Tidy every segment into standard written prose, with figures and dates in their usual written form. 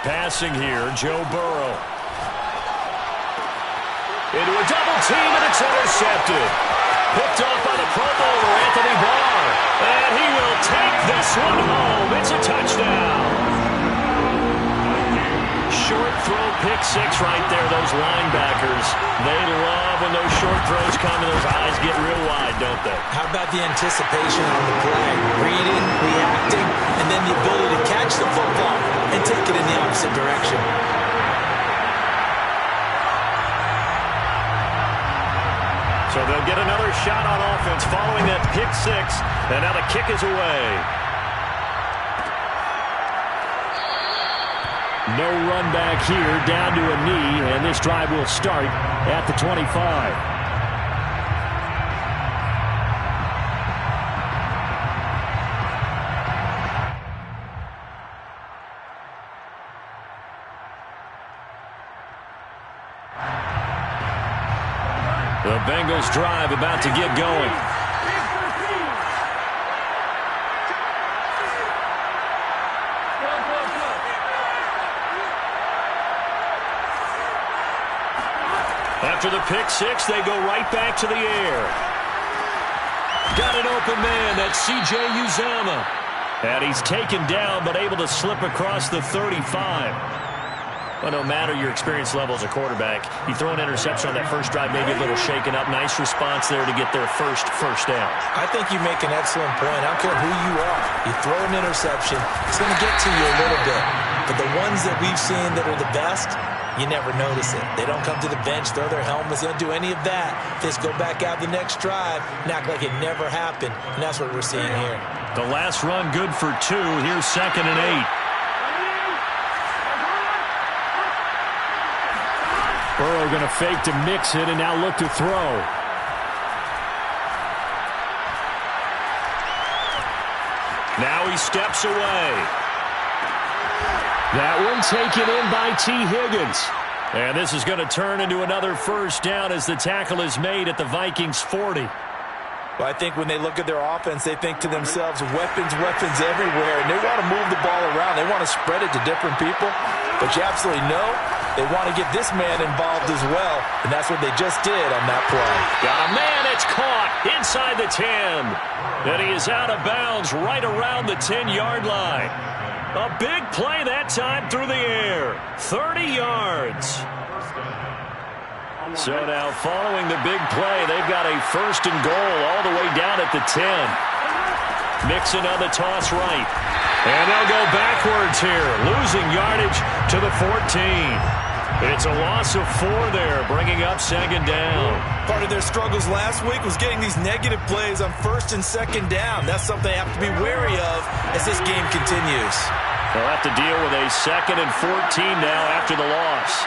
passing here. Joe Burrow. Into a double team, and it's intercepted. Picked off by the Pro Bowler, Anthony Barr. And he will take this one home. It's a touchdown. Short throw, pick six right there. Those linebackers, they love when those short throws come and those eyes get real wide, don't they? How about the anticipation on the play? Reading, reacting, and then the ability to catch the football and take it in the opposite direction. So they'll get another shot on offense following that pick six, and now the kick is away. No run back here, down to a knee, and this drive will start at the 25. The Bengals drive about to get going. After the pick six, they go right back to the air. Got an open man. That's C.J. Uzomah. And he's taken down, but able to slip across the 35. But no matter your experience level as a quarterback, you throw an interception on that first drive, maybe a little shaken up. Nice response there to get their first down. I think you make an excellent point. I don't care who you are. You throw an interception, it's going to get to you a little bit. But the ones that we've seen that are the best, you never notice it. They don't come to the bench, throw their helmets, they don't do any of that. They just go back out the next drive and act like it never happened. And that's what we're seeing here. The last run good for 2. Here's 2nd and 8. Burrow going to fake to mix it and now look to throw. Now he steps away. That one taken in by T. Higgins. And this is going to turn into another first down as the tackle is made at the Vikings 40. Well, I think when they look at their offense, they think to themselves, weapons everywhere. And they want to move the ball around. They want to spread it to different people. But you absolutely know they want to get this man involved as well. And that's what they just did on that play. Got a man. It's caught inside the 10. And he is out of bounds right around the 10-yard line. A big play that time through the air. 30 yards. So now following the big play, they've got a 1st and goal all the way down at the 10. Mixon on the toss right. And they'll go backwards here, losing yardage to the 14. It's a loss of 4 there, bringing up 2nd down. Part of their struggles last week was getting these negative plays on 1st and 2nd down. That's something they have to be wary of as this game continues. They'll have to deal with a 2nd and 14 now after the loss.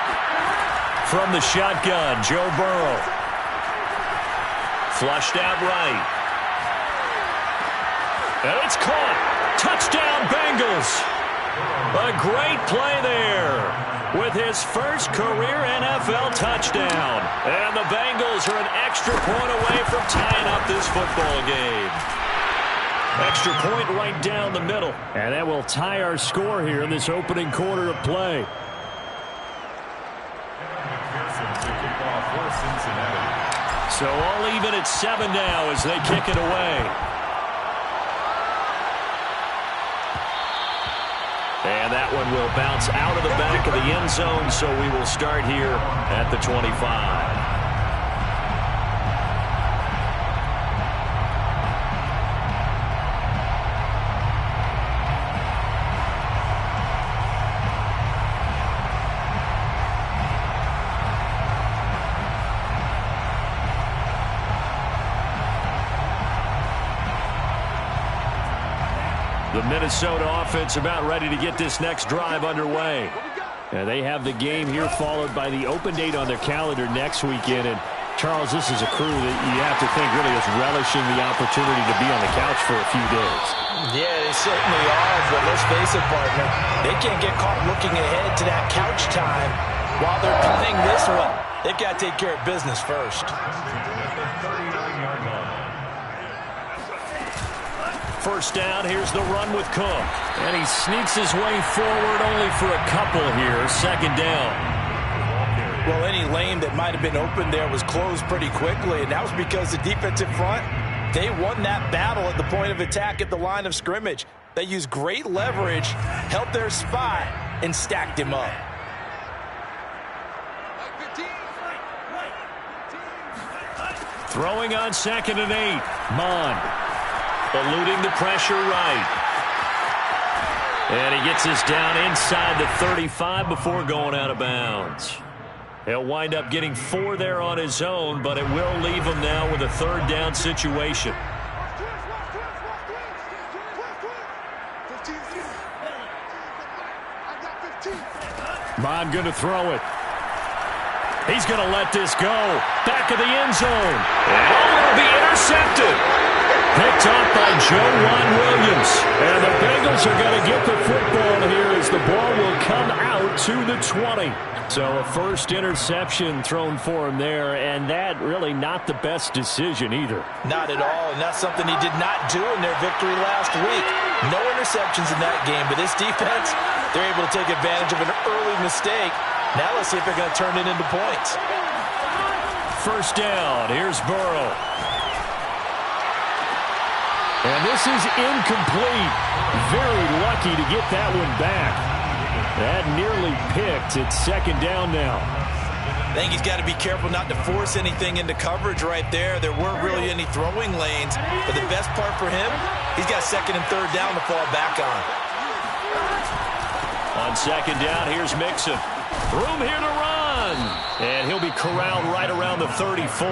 From the shotgun, Joe Burrow. Flushed out right. And it's caught. Touchdown, Bengals. A great play there with his first career NFL touchdown. And the Bengals are an extra point away from tying up this football game. Extra point right down the middle. And that will tie our score here in this opening quarter of play. So all even at 7 now as they kick it away. And that one will bounce out of the back of the end zone, so we will start here at the 25. The Minnesota offense about ready to get this next drive underway. And they have the game here followed by the open date on their calendar next weekend. And Charles, this is a crew that you have to think really is relishing the opportunity to be on the couch for a few days. Yeah, they certainly are, but let's face it, partner. They can't get caught looking ahead to that couch time while they're playing this one. They've got to take care of business first. first down. Here's the run with Cook. And he sneaks his way forward only for a couple here. Second down. Well, any lane that might have been open there was closed pretty quickly, and that was because the defensive front, they won that battle at the point of attack at the line of scrimmage. They used great leverage, held their spot, and stacked him up. Throwing on 2nd and 8. Mond eluding the pressure right. And he gets us down inside the 35 before going out of bounds. He'll wind up getting 4 there on his own, but it will leave him now with a 3rd down situation. Mond going to throw it. He's going to let this go. Back of the end zone. And it'll be intercepted. Picked off by Juan Williams. And the Bengals are going to get the football here as the ball will come out to the 20. So a first interception thrown for him there, and that really not the best decision either. Not at all, and that's something he did not do in their victory last week. No interceptions in that game, but this defense, they're able to take advantage of an early mistake. Now let's see if they're going to turn it into points. First down, here's Burrow. And this is incomplete. Very lucky to get that one back. That nearly picked. It's 2nd down now. I think he's got to be careful not to force anything into coverage right there. There weren't really any throwing lanes, but the best part for him, he's got 2nd and 3rd down to fall back on. On 2nd down, here's Mixon. Room here to run. And he'll be corralled right around the 34.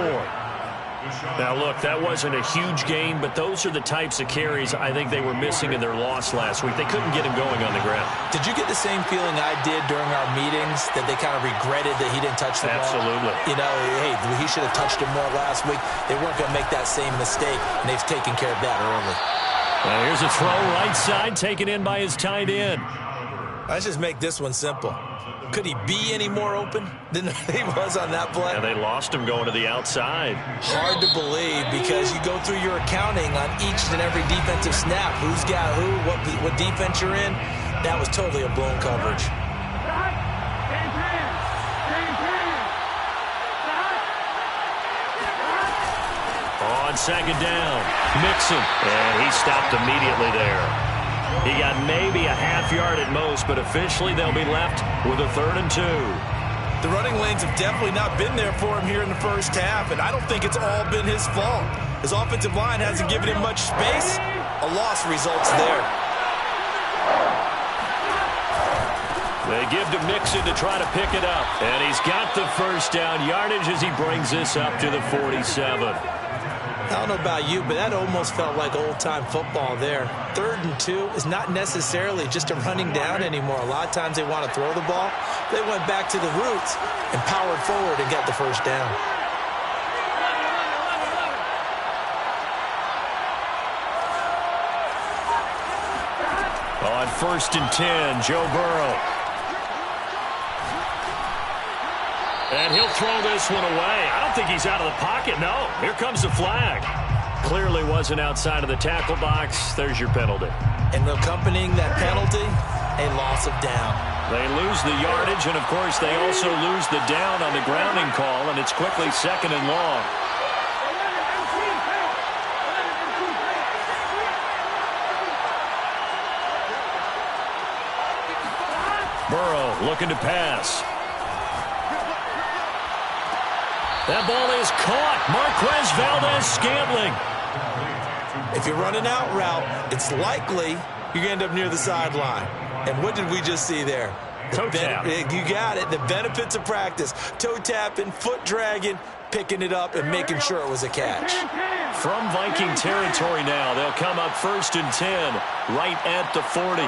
Now, look, that wasn't a huge gain, but those are the types of carries I think they were missing in their loss last week. They couldn't get him going on the ground. Did you get the same feeling I did during our meetings, that they kind of regretted that he didn't touch the ball? Absolutely. You know, hey, he should have touched him more last week. They weren't going to make that same mistake, and they've taken care of that early. Now here's a throw right side, taken in by his tight end. Let's just make this one simple. Could he be any more open than he was on that play? Yeah, they lost him going to the outside. Hard to believe, because you go through your accounting on each and every defensive snap. Who's got who, what defense you're in. That was totally a blown coverage. On 2nd down, Mixon. And he stopped immediately there. He got maybe a half yard at most, but officially they'll be left with a 3rd and 2. The running lanes have definitely not been there for him here in the first half, and I don't think it's all been his fault. His offensive line hasn't given him much space. A loss results there. They give to Mixon to try to pick it up, and he's got the first down yardage as he brings this up to the 47. I don't know about you, but that almost felt like old-time football there. 3rd and 2 is not necessarily just a running down anymore. A lot of times they want to throw the ball. They went back to the roots and powered forward and got the first down. On 1st and 10, Joe Burrow. And he'll throw this one away. I don't think he's out of the pocket. No, here comes the flag. Clearly wasn't outside of the tackle box. There's your penalty. And accompanying that penalty, a loss of down. They lose the yardage, and, of course, they also lose the down on the grounding call, and it's quickly 2nd and long. Burrow looking to pass. That ball is caught. Marquez Valdez-Scantling. If you're running out route, it's likely you're going to end up near the sideline. And what did we just see there? Toe tap. You got it. The benefits of practice. Toe tapping, foot dragging, picking it up, and making sure it was a catch. From Viking territory now, they'll come up 1st and 10, right at the 40.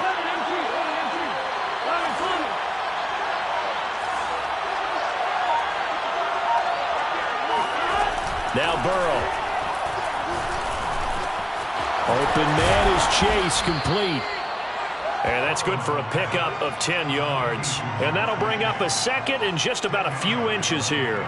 Now Burrow. Open man is Chase, complete. And that's good for a pickup of 10 yards. And that'll bring up a 2nd and just about a few inches here.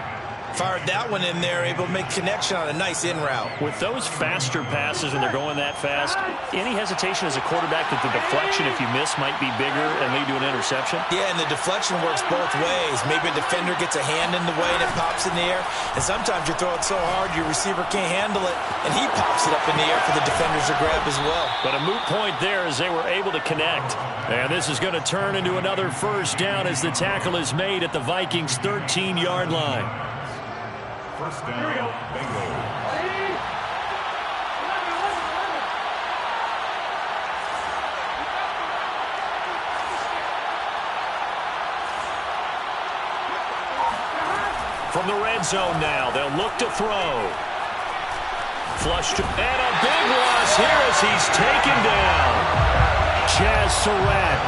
Fired that one in there, able to make connection on a nice in route. With those faster passes and they're going that fast, any hesitation as a quarterback that the deflection, if you miss, might be bigger and lead to an interception? Yeah, and the deflection works both ways. Maybe a defender gets a hand in the way and it pops in the air. And sometimes you throw it so hard your receiver can't handle it, and he pops it up in the air for the defenders to grab as well. But a moot point there as they were able to connect. And this is going to turn into another first down as the tackle is made at the Vikings' 13-yard line. First down, Bengals. From the red zone now, they'll look to throw. Flushed, and a big loss here as he's taken down. Chaz Surratt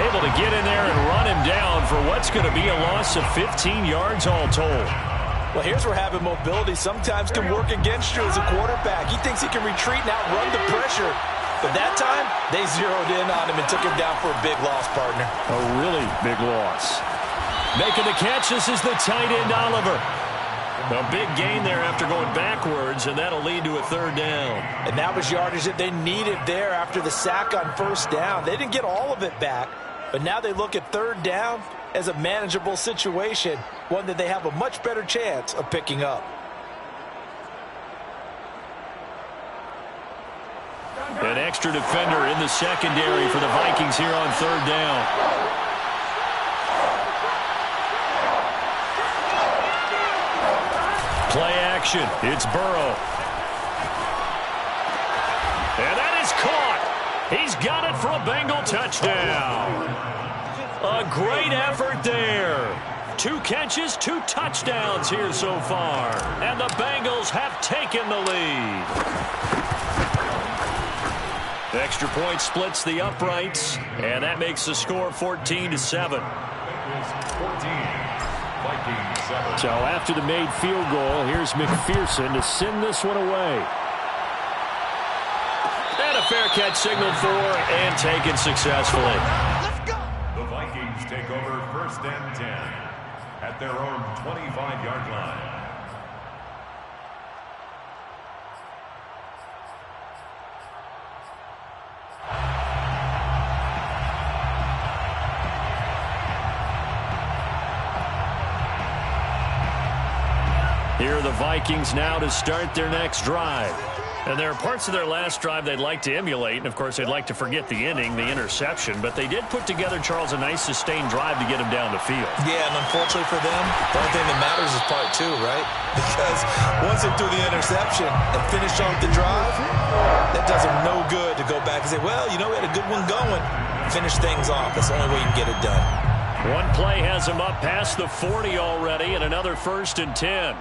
able to get in there and run him down for what's going to be a loss of 15 yards all told. Well, here's where having mobility sometimes can work against you as a quarterback. He thinks he can retreat and outrun the pressure. But that time, they zeroed in on him and took him down for a big loss, partner. A really big loss. Making the catch, this is the tight end, Oliver. A big gain there after going backwards, and that'll lead to a third down. And that was yardage that they needed there after the sack on first down. They didn't get all of it back, but now they look at third down as a manageable situation, one that they have a much better chance of picking up. An extra defender in the secondary for the Vikings here on third down. Play action. It's Burrow. And that is caught. He's got it for a Bengal touchdown. A great effort there. 2 catches, 2 touchdowns here so far. And the Bengals have taken the lead. The extra point splits the uprights, and that makes the score 14-7. So after the made field goal, here's McPherson to send this one away. And a fair catch signaled for and taken successfully. The Vikings take over first and 10 at their own 25-yard line. Here are the Vikings now to start their next drive. And there are parts of their last drive they'd like to emulate, and of course they'd like to forget the inning, the interception, but they did put together, Charles, a nice sustained drive to get him down the field. Yeah, and unfortunately for them, the only thing that matters is part 2, right? Because once they do the interception and finish off the drive, that does them no good to go back and say, well, you know, we had a good one going. Finish things off. That's the only way you can get it done. One play has him up past the 40 already, and another first and 10.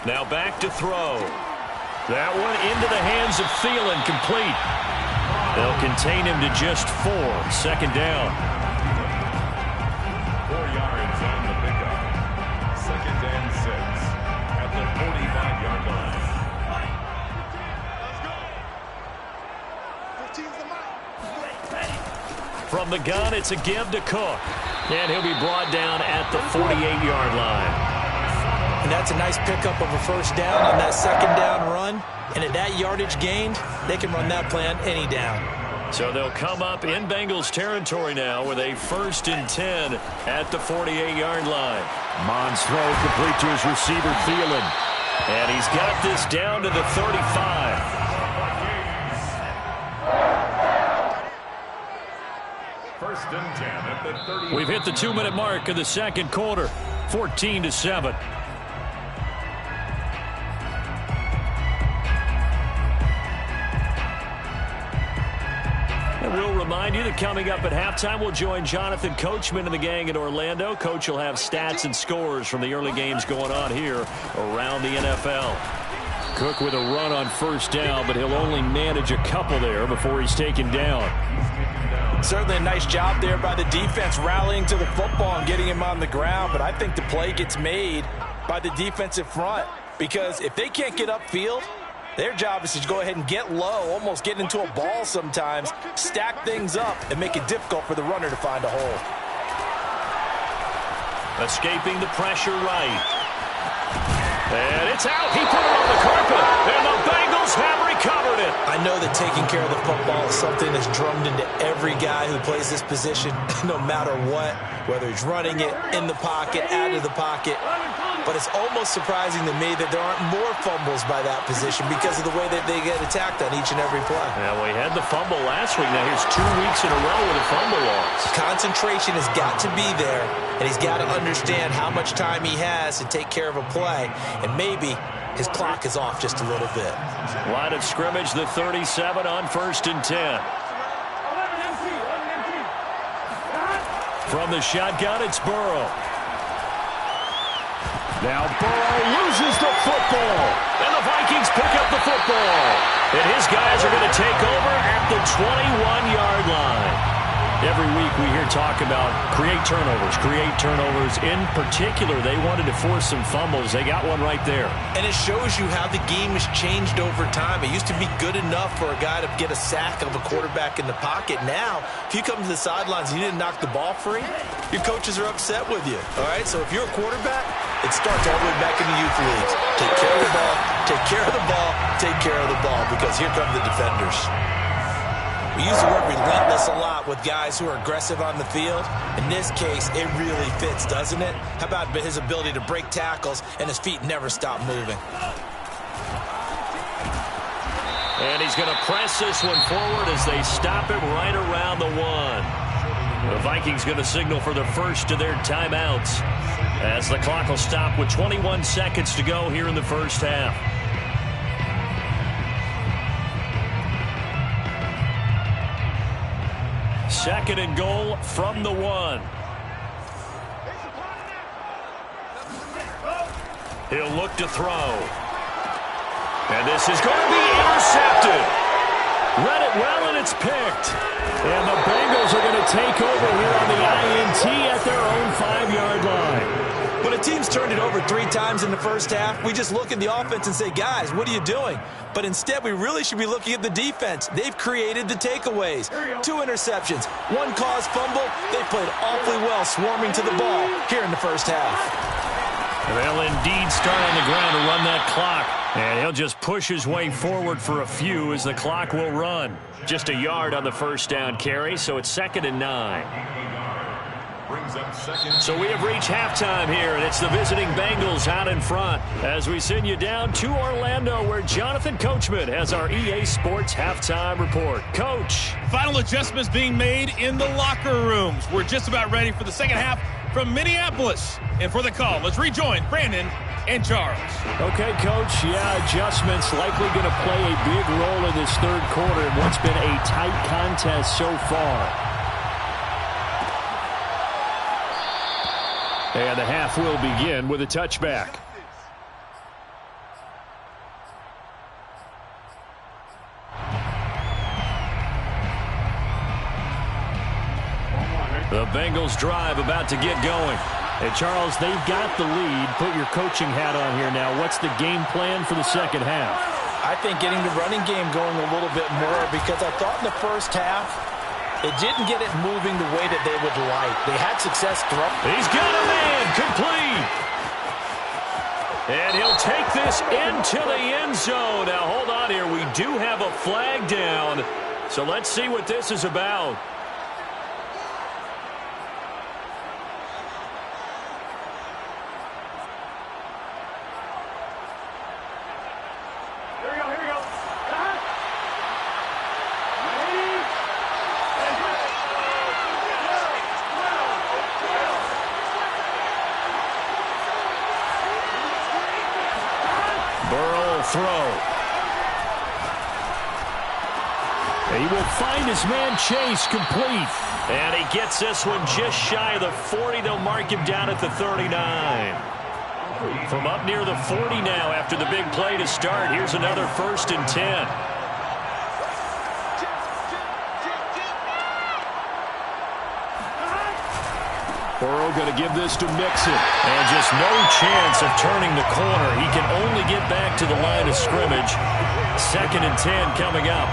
Now back to throw. That one into the hands of Thielen, complete. They'll contain him to just 4. Second down. 4 yards on the pickup. Second and 6 at the 45-yard line. From the gun, it's a give to Cook. And he'll be brought down at the 48-yard line. And that's a nice pickup of a first down on that second down run. And at that yardage gained, they can run that plan any down. So they'll come up in Bengals territory now with a first and 10 at the 48-yard line. Mons throw complete to his receiver, Thielen. And he's got this down to the 35. First and 10 at the 30. We've hit the 2-minute mark of the second quarter, 14-7. And we'll remind you that coming up at halftime, we'll join Jonathan Coachman and the gang in Orlando. Coach will have stats and scores from the early games going on here around the NFL. Cook with a run on first down, but he'll only manage a couple there before he's taken down. Certainly a nice job there by the defense rallying to the football and getting him on the ground, but I think the play gets made by the defensive front because if they can't get upfield, their job is to go ahead and get low, almost get into a ball sometimes, stack things up, and make it difficult for the runner to find a hole. Escaping the pressure right. And it's out. He put it on the carpet. And the Bengals have recovered it. I know that taking care of the football is something that's drummed into every guy who plays this position, no matter what, whether he's running it, in the pocket, out of the pocket. But it's almost surprising to me that there aren't more fumbles by that position because of the way that they get attacked on each and every play. Yeah, we had the fumble last week. Now here's 2 weeks in a row with a fumble loss. Concentration has got to be there, and he's got to understand how much time he has to take care of a play, and maybe his clock is off just a little bit. Line of scrimmage, the 37 on 1st and 10. From the shotgun, it's Burrow. Now Burrow loses the football. And the Vikings pick up the football. And his guys are going to take over at the 21-yard line. Every week we hear talk about create turnovers. In particular, they wanted to force some fumbles. They got one right there. And it shows you how the game has changed over time. It used to be good enough for a guy to get a sack of a quarterback in the pocket. Now, if you come to the sidelines and you didn't knock the ball free, your coaches are upset with you. All right, so if you're a quarterback, it starts all the way back in the youth leagues. Take care of the ball, take care of the ball, take care of the ball, because here come the defenders. We use the word relentless a lot with guys who are aggressive on the field. In this case, it really fits, doesn't it? How about his ability to break tackles and his feet never stop moving? And he's going to press this one forward as they stop him right around the 1. The Vikings going to signal for the first of their timeouts as the clock will stop with 21 seconds to go here in the first half. Second and goal from the 1. He'll look to throw. And this is going to be intercepted. Read it well, and it's picked. And the Bengals are going to take over here on the INT at their own 5-yard line. When a team's turned it over 3 times in the first half, we just look at the offense and say, guys, what are you doing? But instead, we really should be looking at the defense. They've created the takeaways. 2 interceptions, 1 caused fumble. They played awfully well swarming to the ball here in the first half. They'll indeed start on the ground to run that clock. And he'll just push his way forward for a few as the clock will run. Just a yard on the first down carry, so it's 2nd and 9. So we have reached halftime here, and it's the visiting Bengals out in front as we send you down to Orlando, where Jonathan Coachman has our EA Sports halftime report. Coach. Final adjustments being made in the locker rooms. We're just about ready for the second half from Minneapolis. And for the call, let's rejoin Brandon and Charles. Okay, Coach. Yeah, adjustments likely going to play a big role in this third quarter in what's been a tight contest so far. And the half will begin with a touchback. The Bengals drive about to get going. Hey, Charles, they've got the lead. Put your coaching hat on here now. What's the game plan for the second half? I think getting the running game going a little bit more, because I thought in the first half, it didn't get it moving the way that they would like. They had success throwing. He's got a man complete. And he'll take this into the end zone. Now, hold on here. We do have a flag down. So let's see what this is about. Throw. He will find his man Chase complete. And he gets this one just shy of the 40. They'll mark him down at the 39. From up near the 40 now after the big play to start. Here's another 1st and 10. Burrow going to give this to Mixon. And just no chance of turning the corner. He can only get back to the line of scrimmage. 2nd and 10 coming up.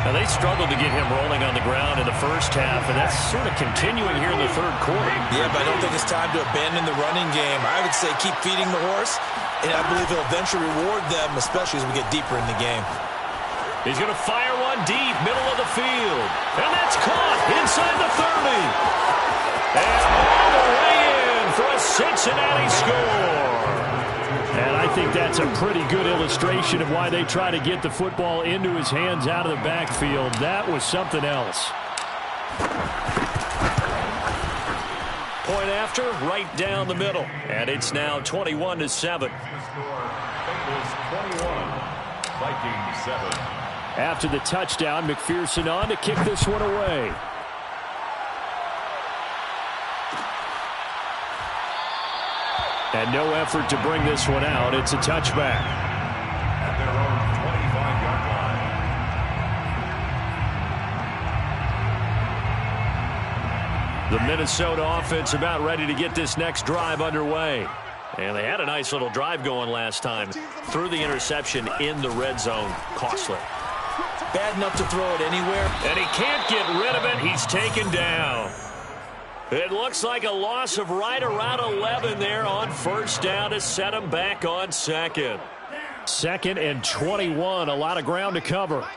Now, they struggled to get him rolling on the ground in the first half, and that's sort of continuing here in the third quarter. Yeah, but I don't think it's time to abandon the running game. I would say keep feeding the horse, and I believe he'll eventually reward them, especially as we get deeper in the game. He's going to fire one deep, middle of the field. And that's caught inside the 30. And all the way in for a Cincinnati score. And I think that's a pretty good illustration of why they try to get the football into his hands out of the backfield. That was something else. Point after, right down the middle. And it's now 21-7. The score, Bengals 21, Vikings 7. After the touchdown, McPherson on to kick this one away. And no effort to bring this one out. It's a touchback. At their own 25-yard line. The Minnesota offense about ready to get this next drive underway. And they had a nice little drive going last time. Threw the interception in the red zone. Costly. Bad enough to throw it anywhere. And he can't get rid of it. He's taken down. It looks like a loss of right around 11 there on first down to set him back on second. Second and 21. A lot of ground to cover.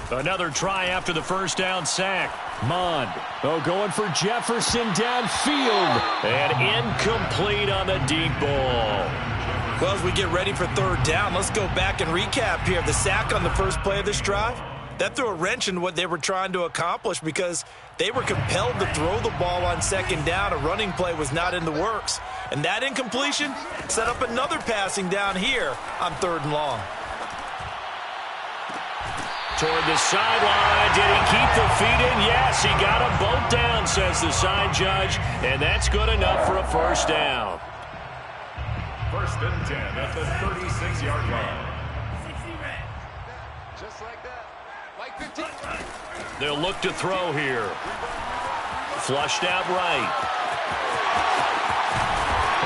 Another try after the first down sack. Mond. Going for Jefferson downfield. And incomplete on the deep ball. Well, as we get ready for third down, let's go back and recap here. The sack on the first play of this drive, that threw a wrench in what they were trying to accomplish because they were compelled to throw the ball on second down. A running play was not in the works. And that incompletion set up another passing down here on third and long. Toward the sideline. Did he keep the feet in? Yes, he got them both down, says the side judge. And that's good enough for a first down. First and 10 at the 36-yard line. Just like that. Like 15. They'll look to throw here. Flushed out right.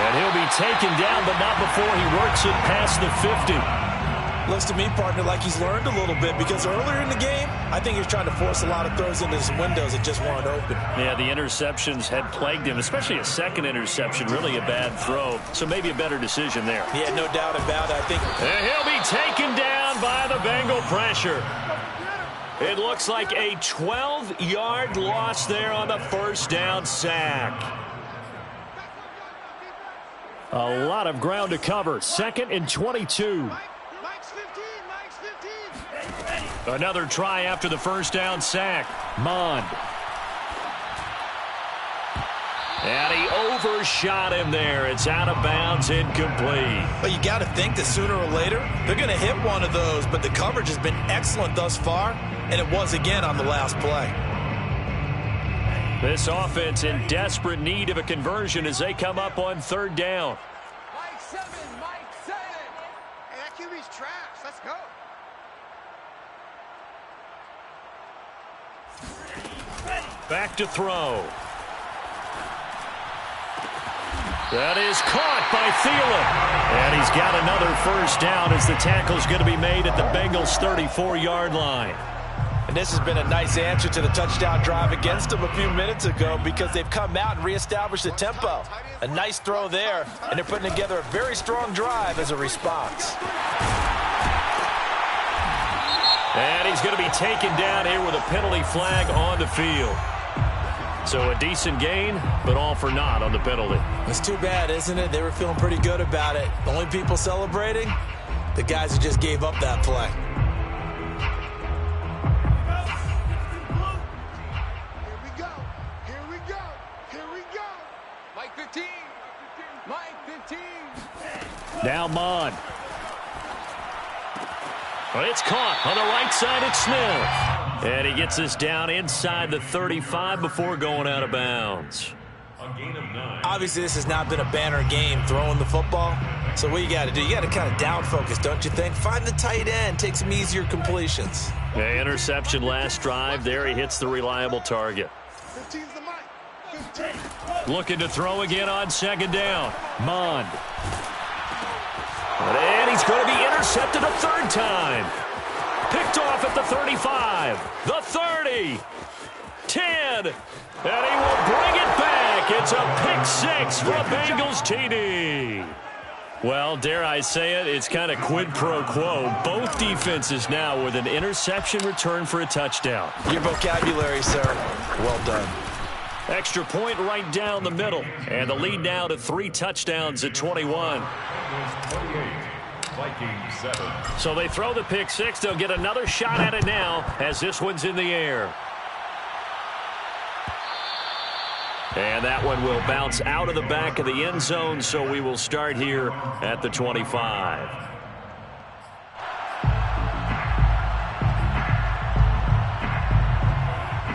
And he'll be taken down, but not before he works it past the 50. Looks to me, partner, like he's learned a little bit because earlier in the game, I think he was trying to force a lot of throws into some windows that just weren't open. Yeah, the interceptions had plagued him, especially a second interception, really a bad throw. So maybe a better decision there. Yeah, no doubt about it. I think. And he'll be taken down by the Bengal pressure. It looks like a 12-yard loss there on the first down sack. A lot of ground to cover. Second and 22. Another try after the first down sack. Mond. And he overshot him there. It's out of bounds, incomplete. But you got to think that sooner or later, they're going to hit one of those. But the coverage has been excellent thus far, and it was again on the last play. This offense in desperate need of a conversion as they come up on third down. Mike 7. Hey, that QB's trash. Let's go. Back to throw. That is caught by Thielen. And he's got another first down as the tackle's going to be made at the Bengals' 34-yard line. And this has been a nice answer to the touchdown drive against them a few minutes ago because they've come out and reestablished the tempo. A nice throw there, and they're putting together a very strong drive as a response. And he's going to be taken down here with a penalty flag on the field. So a decent gain, but all for naught on the penalty. It's too bad, isn't it? They were feeling pretty good about it. The only people celebrating, the guys who just gave up that play. Here we go. Mike 15. Mike 15. Now Mond. Well, it's caught on the right side. It's Smith. And he gets us down inside the 35 before going out of bounds. A gain of 9. Obviously, this has not been a banner game throwing the football. So what you got to do, you got to kind of down focus, don't you think? Find the tight end, take some easier completions. Yeah, interception last drive. There he hits the reliable target. 15's the mic. 15. Looking to throw again on second down. Mond. And he's going to be intercepted a third time. Picked off at the 35, the 30, 10, and he will bring it back. It's a pick six for a Bengals TD. Well, dare I say it, it's kind of quid pro quo. Both defenses now with an interception return for a touchdown. Your vocabulary, sir. Well done. Extra point right down the middle. And the lead now to 3 touchdowns at 21. Vikings 7. So they throw the pick six. They'll get another shot at it now as this one's in the air. And that one will bounce out of the back of the end zone, so we will start here at the 25.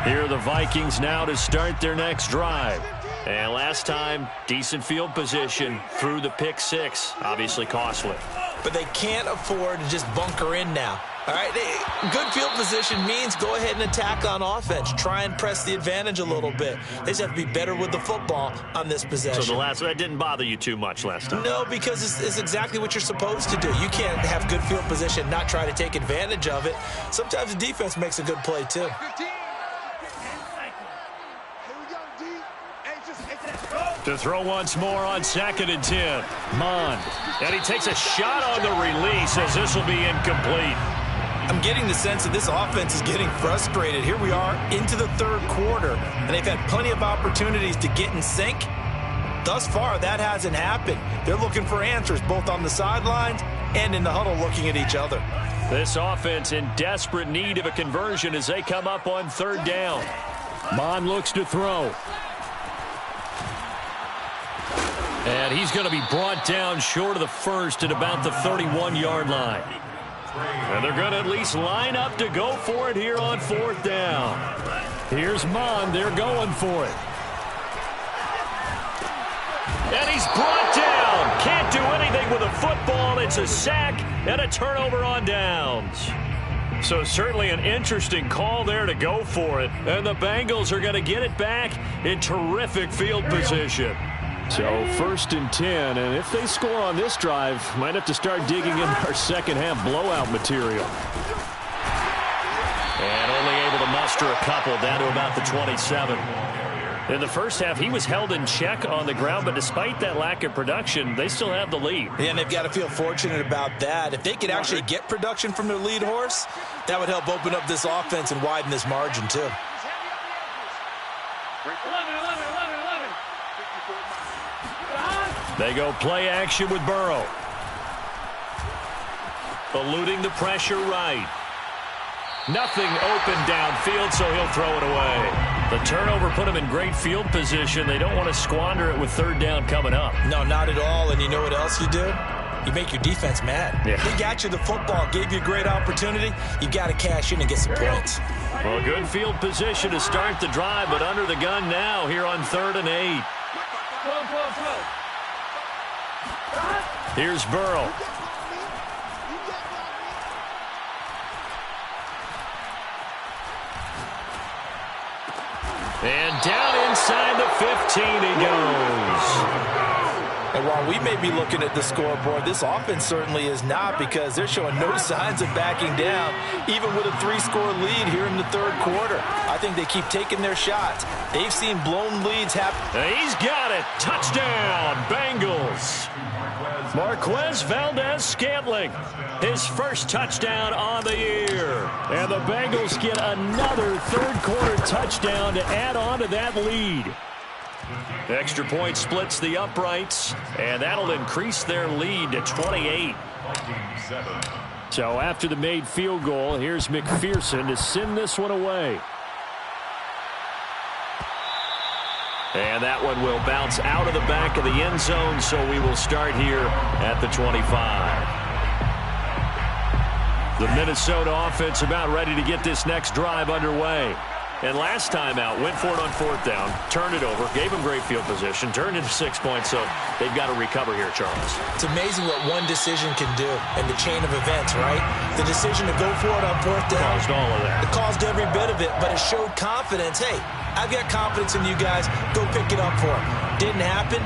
Here are the Vikings now to start their next drive. And last time, decent field position through the pick six. Obviously costly. But they can't afford to just bunker in now. All right, good field position means go ahead and attack on offense. Try and press the advantage a little bit. They just have to be better with the football on this possession. So that didn't bother you too much last time? No, because it's exactly what you're supposed to do. You can't have good field position and not try to take advantage of it. Sometimes the defense makes a good play, too. 15. To throw once more on 2nd and 10. Mond. And he takes a shot on the release as this will be incomplete. I'm getting the sense that this offense is getting frustrated. Here we are into the third quarter, and they've had plenty of opportunities to get in sync. Thus far, that hasn't happened. They're looking for answers both on the sidelines and in the huddle looking at each other. This offense in desperate need of a conversion as they come up on 3rd down. Mond looks to throw. And he's going to be brought down short of the first at about the 31-yard line. And they're going to at least line up to go for it here on 4th down. Here's Mond. They're going for it. And he's brought down. Can't do anything with a football. It's a sack and a turnover on downs. So certainly an interesting call there to go for it. And the Bengals are going to get it back in terrific field position. So 1st and 10, and if they score on this drive, might have to start digging in our second half blowout material. And only able to muster a couple down to about the 27. In the first half, he was held in check on the ground, but despite that lack of production, they still have the lead. Yeah, and they've got to feel fortunate about that. If they could actually get production from their lead horse, that would help open up this offense and widen this margin too. They go play action with Burrow. Eluding the pressure right. Nothing open downfield, so he'll throw it away. The turnover put him in great field position. They don't want to squander it with 3rd down coming up. No, not at all. And you know what else you do? You make your defense mad. Yeah. They got you the football, gave you a great opportunity. You got to cash in and get some points. Well, good field position to start the drive, but under the gun now here on 3rd and 8. Here's Burrow. And down inside the 15 he goes. And while we may be looking at the scoreboard, this offense certainly is not, because they're showing no signs of backing down, even with a 3-score lead here in the 3rd quarter. I think they keep taking their shots. They've seen blown leads happen. He's got it. Touchdown, Bengals. Marquez Valdez-Scantling, his first touchdown on the year. And the Bengals get another 3rd quarter touchdown to add on to that lead. Extra point splits the uprights, and that'll increase their lead to 28. So after the made field goal, here's McPherson to send this one away. And that one will bounce out of the back of the end zone, so we will start here at the 25. The Minnesota offense about ready to get this next drive underway. And last time out, went for it on 4th down, turned it over, gave them great field position, turned into 6 points, so they've got to recover here, Charles. It's amazing what one decision can do in the chain of events, right? The decision to go for it on 4th down. Caused all of that. It caused every bit of it, but it showed confidence. Hey, I've got confidence in you guys. Go pick it up for them. Didn't happen.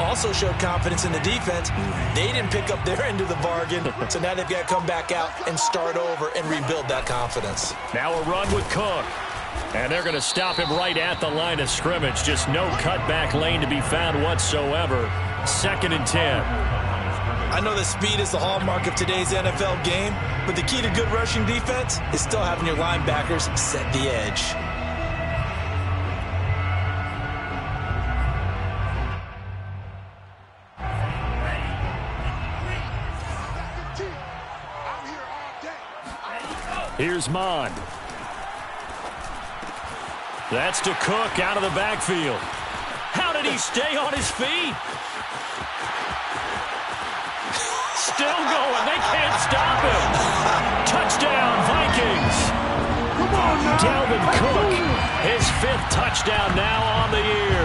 also showed confidence in the defense. They didn't pick up their end of the bargain, so now they've got to come back out and start over and rebuild that confidence. Now a run with Cook. And they're going to stop him right at the line of scrimmage. Just no cutback lane to be found whatsoever. 2nd and 10. I know that speed is the hallmark of today's NFL game, but the key to good rushing defense is still having your linebackers set the edge. Here's Mond. That's to Cook out of the backfield. How did he stay on his feet? Still going. They can't stop him. Touchdown, Vikings. Come on now. Dalvin Cook, his 5th touchdown now on the year.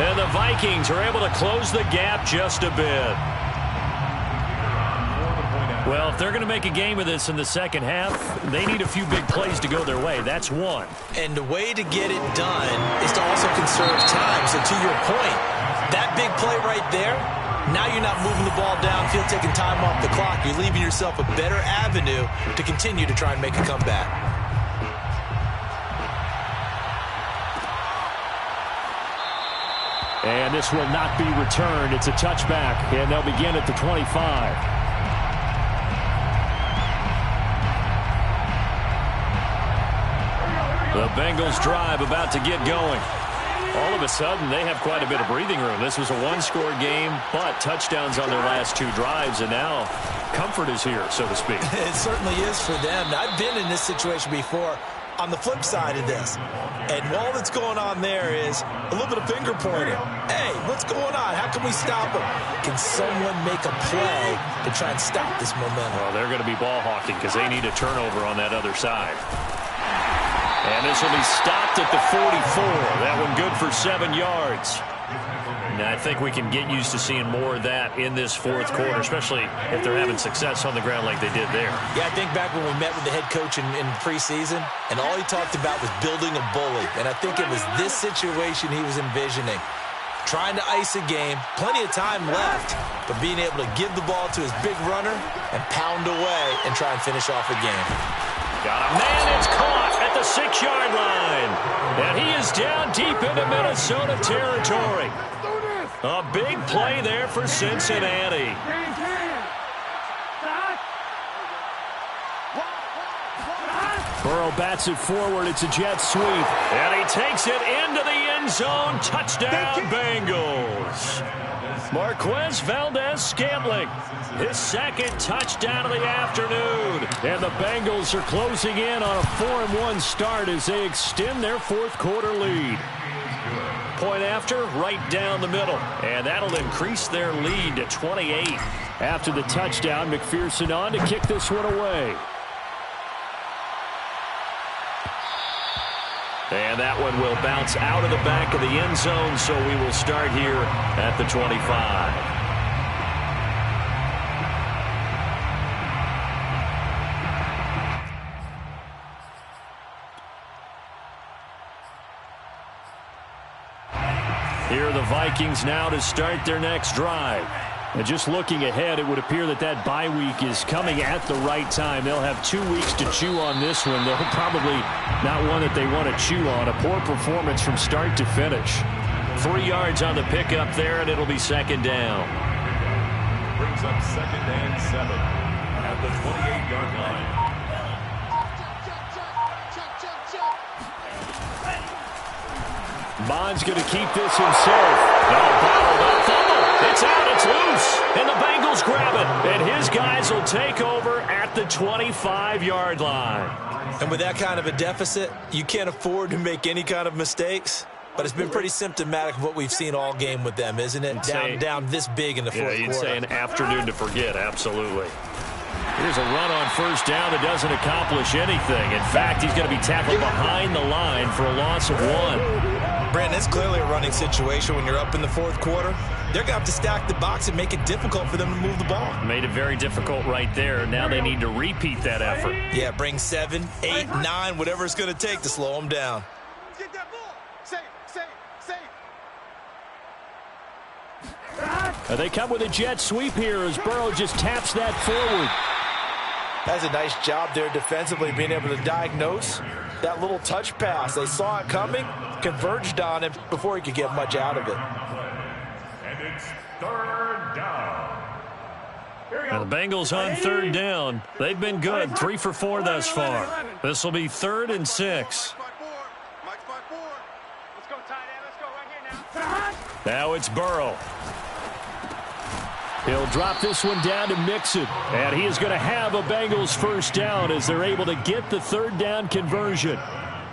And the Vikings are able to close the gap just a bit. Well, if they're going to make a game of this in the second half, they need a few big plays to go their way. That's one. And the way to get it done is to also conserve time. So to your point, that big play right there, now you're not moving the ball downfield, taking time off the clock. You're leaving yourself a better avenue to continue to try and make a comeback. And this will not be returned. It's a touchback, and they'll begin at the 25. The Bengals drive about to get going. All of a sudden, they have quite a bit of breathing room. This was a one-score game, but touchdowns on their last 2 drives, and now comfort is here, so to speak. It certainly is for them. I've been in this situation before on the flip side of this. And all that's going on there is a little bit of finger pointing. Hey, what's going on? How can we stop them? Can someone make a play to try and stop this momentum? Well, they're going to be ball hawking because they need a turnover on that other side. And this will be stopped at the 44. That one good for 7 yards. And I think we can get used to seeing more of that in this 4th quarter, especially if they're having success on the ground like they did there. Yeah, I think back when we met with the head coach in preseason, and all he talked about was building a bully. And I think it was this situation he was envisioning. Trying to ice a game, plenty of time left, but being able to give the ball to his big runner and pound away and try and finish off a game. Got a man, it's caught at the 6-yard line. And he is down deep into Minnesota territory. A big play there for Cincinnati. Burrow bats it forward. It's a jet sweep. And he takes it into the end zone. Touchdown, Bengals. Marquez Valdez-Scantling, his 2nd touchdown of the afternoon. And the Bengals are closing in on a 4-1 start as they extend their 4th quarter lead. Point after, right down the middle. And that'll increase their lead to 28. After the touchdown, McPherson on to kick this one away. And that one will bounce out of the back of the end zone, so we will start here at the 25. Here are the Vikings now to start their next drive. And just looking ahead, it would appear that that bye week is coming at the right time. They'll have 2 weeks to chew on this one. They'll probably not one that they want to chew on. A poor performance from start to finish. 3 yards on the pickup there, and it'll be 2nd down. Brings up 2nd and 7 at the 28-yard line. Bond's going to keep this himself. It's out, it's loose, and the Bengals grab it. And his guys will take over at the 25-yard line. And with that kind of a deficit, you can't afford to make any kind of mistakes. But it's been pretty symptomatic of what we've seen all game with them, isn't it? Down this big in the 4th quarter. Yeah, you'd say an afternoon to forget, absolutely. Here's a run on 1st down that doesn't accomplish anything. In fact, he's going to be tackled behind the line for a loss of 1. Brandon, it's clearly a running situation when you're up in the 4th quarter. They're going to have to stack the box and make it difficult for them to move the ball. Made it very difficult right there. Now they need to repeat that effort. Yeah, bring 7, 8, 9, whatever it's going to take to slow them down. Get that ball. Safe. They come with a jet sweep here as Burrow just taps that forward. That's a nice job there defensively, being able to diagnose that little touch pass. They saw it coming, converged on him before he could get much out of it. And it's third down. And the Bengals on third down. They've been good, 3 for 4 thus far. This will be 3rd and 6. Now it's Burrow. He'll drop this one down to Mixon. And he is going to have a Bengals first down as they're able to get the 3rd down conversion.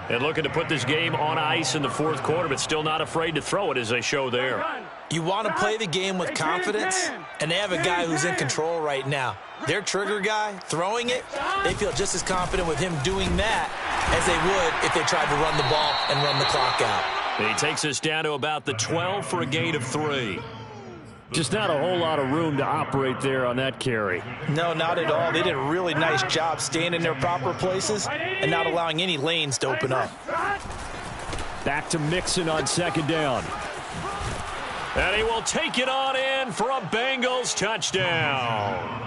And looking to put this game on ice in the 4th quarter, but still not afraid to throw it as they show there. You want to play the game with confidence, and they have a guy who's in control right now. Their trigger guy, throwing it, they feel just as confident with him doing that as they would if they tried to run the ball and run the clock out. He takes us down to about the 12 for a gain of 3. Just not a whole lot of room to operate there on that carry. No, not at all. They did a really nice job staying in their proper places and not allowing any lanes to open up. Back to Mixon on 2nd down. And he will take it on in for a Bengals touchdown.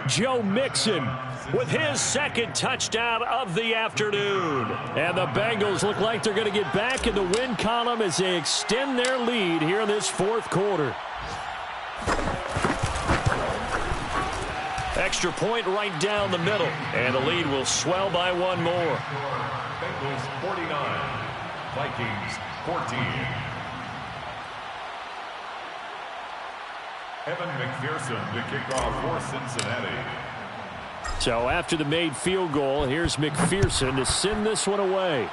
Joe Mixon with his 2nd touchdown of the afternoon. And the Bengals look like they're going to get back in the win column as they extend their lead here in this 4th quarter. Extra point right down the middle. And the lead will swell by 1 more. Bengals 49, Vikings 14. Evan McPherson to kick off for Cincinnati. So after the made field goal, here's McPherson to send this one away.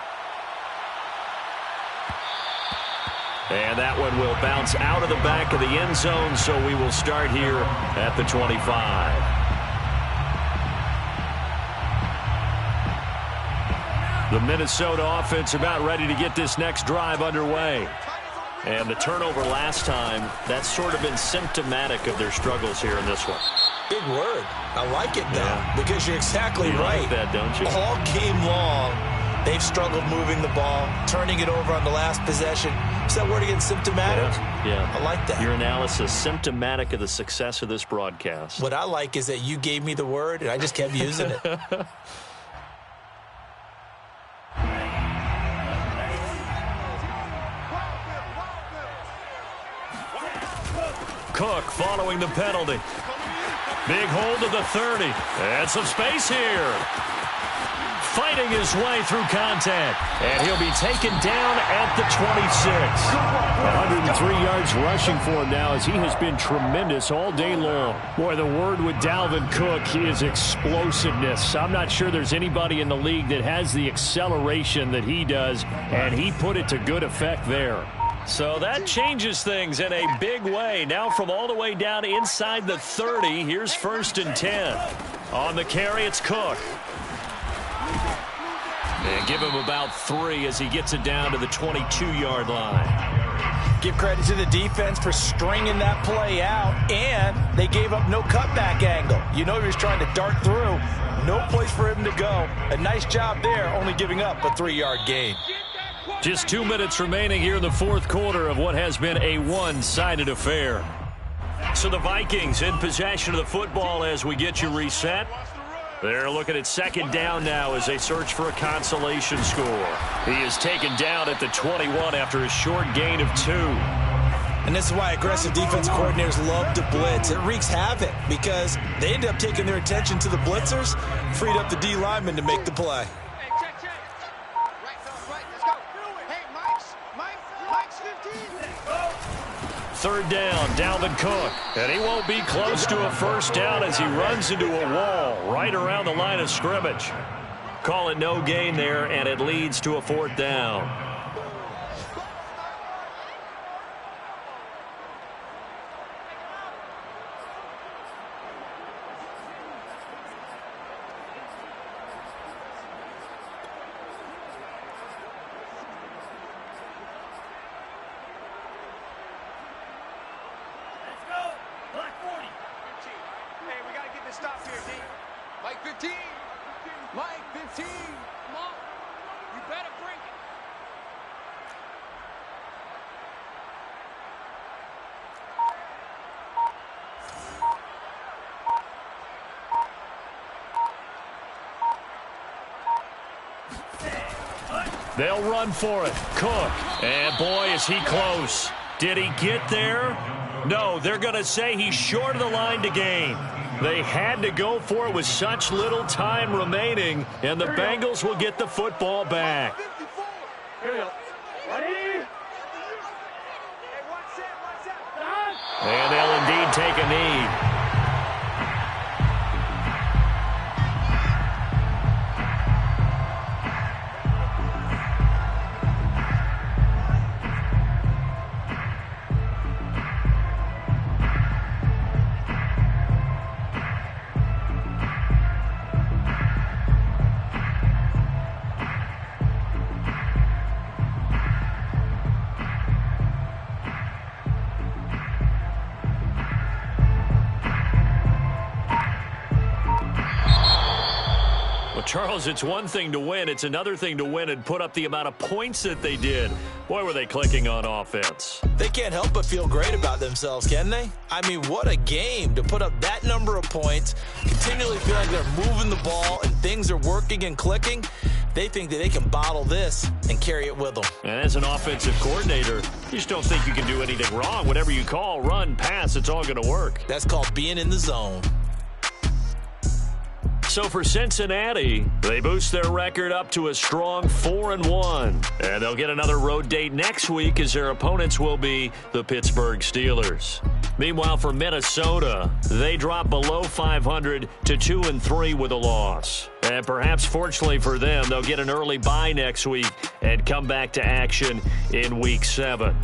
And that one will bounce out of the back of the end zone, so we will start here at the 25. The Minnesota offense about ready to get this next drive underway. And the turnover last time, that's sort of been symptomatic of their struggles here in this one. Big word. I like it, though, because you're exactly right. Like that, don't you? All game long, they've struggled moving the ball, turning it over on the last possession. Is that word again, symptomatic? Yeah. I like that. Your analysis, symptomatic of the success of this broadcast. What I like is that you gave me the word, and I just kept using it. Cook following the penalty. Big hold of the 30. And some space here. Fighting his way through contact. And he'll be taken down at the 26. 103 yards rushing for him now as he has been tremendous all day long. Boy, the word with Dalvin Cook is explosiveness. I'm not sure there's anybody in the league that has the acceleration that he does, and he put it to good effect there. So that changes things in a big way. Now from all the way down inside the 30, here's 1st and 10. On the carry, it's Cook. And give him about 3 as he gets it down to the 22-yard line. Give credit to the defense for stringing that play out, and they gave up no cutback angle. You know he was trying to dart through. No place for him to go. A nice job there, only giving up a 3-yard gain. Just 2 minutes remaining here in the 4th quarter of what has been a one-sided affair. So the Vikings in possession of the football as we get you reset. They're looking at 2nd down now as they search for a consolation score. He is taken down at the 21 after a short gain of 2. And this is why aggressive defense coordinators love to blitz. It wreaks havoc because they end up taking their attention to the blitzers, freed up the D lineman to make the play. Third down, Dalvin Cook. And he won't be close to a first down as he runs into a wall right around the line of scrimmage. Call it no gain there, and it leads to a 4th down. Stop here, D. Mike 15. Mike 15. Come on. You better bring it. They'll run for it. Cook. And boy, is he close. Did he get there? No, they're going to say he's short of the line to gain. They had to go for it with such little time remaining, and the Bengals will get the football back. Here we go. Ready? And they'll indeed take a knee. Charles, it's one thing to win. It's another thing to win and put up the amount of points that they did. Boy, were they clicking on offense. They can't help but feel great about themselves, can they? I mean, what a game to put up that number of points, continually feel like they're moving the ball and things are working and clicking. They think that they can bottle this and carry it with them. And as an offensive coordinator, you just don't think you can do anything wrong. Whatever you call, run, pass, it's all going to work. That's called being in the zone. So for Cincinnati, they boost their record up to a strong 4-1. And they'll get another road date next week as their opponents will be the Pittsburgh Steelers. Meanwhile, for Minnesota, they drop below 500 to 2-3 with a loss. And perhaps fortunately for them, they'll get an early bye next week and come back to action in Week 7.